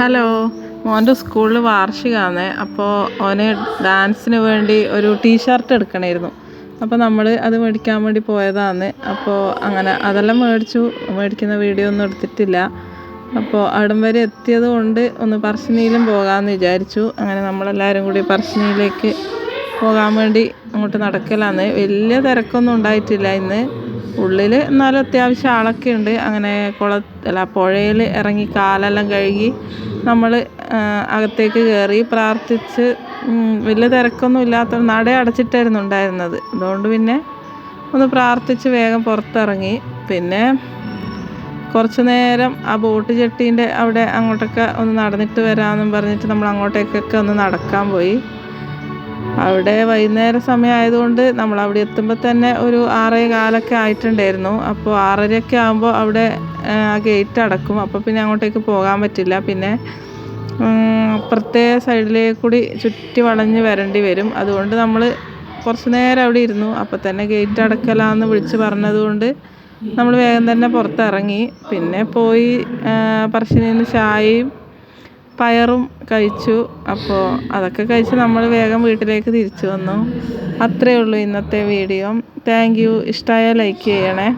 Hello, മോൻ്റെ സ്കൂളിൽ വാർഷികമാണ്. അപ്പോൾ അവന് ഡാൻസിന് വേണ്ടി ഒരു ടീഷർട്ട് എടുക്കണമായിരുന്നു. അപ്പോൾ നമ്മൾ അത് മേടിക്കാൻ വേണ്ടി പോയതാണ്. അപ്പോൾ അങ്ങനെ അതെല്ലാം മേടിക്കുന്ന വീഡിയോ ഒന്നും എടുത്തിട്ടില്ല. അപ്പോൾ അവിടം വരെ എത്തിയത് കൊണ്ട് ഒന്ന് പറശ്ശിനിയിലും പോകാമെന്ന് വിചാരിച്ചു. അങ്ങനെ നമ്മളെല്ലാവരും കൂടി പറശ്ശിനിയിലേക്ക് പോകാൻ വേണ്ടി അങ്ങോട്ട് നടക്കലാണ്. വലിയ തിരക്കൊന്നും ഉണ്ടായിട്ടില്ല ഇന്ന്. ഉള്ളിൽ എന്നാലും അത്യാവശ്യം ആളൊക്കെ ഉണ്ട്. അങ്ങനെ പുഴയിൽ ഇറങ്ങി കാലെല്ലാം കഴുകി നമ്മൾ അകത്തേക്ക് കയറി പ്രാർത്ഥിച്ച്. വലിയ തിരക്കൊന്നും ഇല്ലാത്ത നട അടച്ചിട്ടായിരുന്നു ഉണ്ടായിരുന്നത്. അതുകൊണ്ട് പിന്നെ ഒന്ന് പ്രാർത്ഥിച്ച് വേഗം പുറത്തിറങ്ങി. പിന്നെ കുറച്ച് നേരം ആ ബോട്ട് ജെട്ടീൻ്റെ അവിടെ അങ്ങോട്ടൊക്കെ ഒന്ന് നടന്നിട്ട് വരാമെന്നും പറഞ്ഞിട്ട് നമ്മൾ അങ്ങോട്ടേക്കൊക്കെ ഒന്ന് നടക്കാൻ പോയി. അവിടെ വൈകുന്നേര സമയമായതുകൊണ്ട് നമ്മൾ അവിടെ എത്തുമ്പോൾ തന്നെ ഒരു 6:15 ആയിട്ടുണ്ടായിരുന്നു. അപ്പോൾ 6:30 ആകുമ്പോൾ അവിടെ ആ ഗേറ്റ് അടക്കും. അപ്പോൾ പിന്നെ അങ്ങോട്ടേക്ക് പോകാൻ പറ്റില്ല. പിന്നെ അപ്പുറത്തെ സൈഡിലേക്ക് കൂടി ചുറ്റി വളഞ്ഞ് വരേണ്ടി വരും. അതുകൊണ്ട് നമ്മൾ കുറച്ച് നേരം അവിടെ ഇരുന്നു. അപ്പോൾ തന്നെ ഗേറ്റ് അടക്കലാന്ന് വിളിച്ച് പറഞ്ഞതുകൊണ്ട് നമ്മൾ വേഗം തന്നെ പുറത്തിറങ്ങി. പിന്നെ പോയി പറശ്ശിനിയിൽ നിന്ന് ചായയും പയറും കഴിച്ചു. അപ്പോൾ അതൊക്കെ കഴിച്ച് നമ്മൾ വേഗം വീട്ടിലേക്ക് തിരിച്ചു വന്നു. അത്രയേ ഉള്ളൂ ഇന്നത്തെ വീഡിയോ. Thank you. ഇഷ്ടമായാൽ ലൈക്ക് ചെയ്യണേ.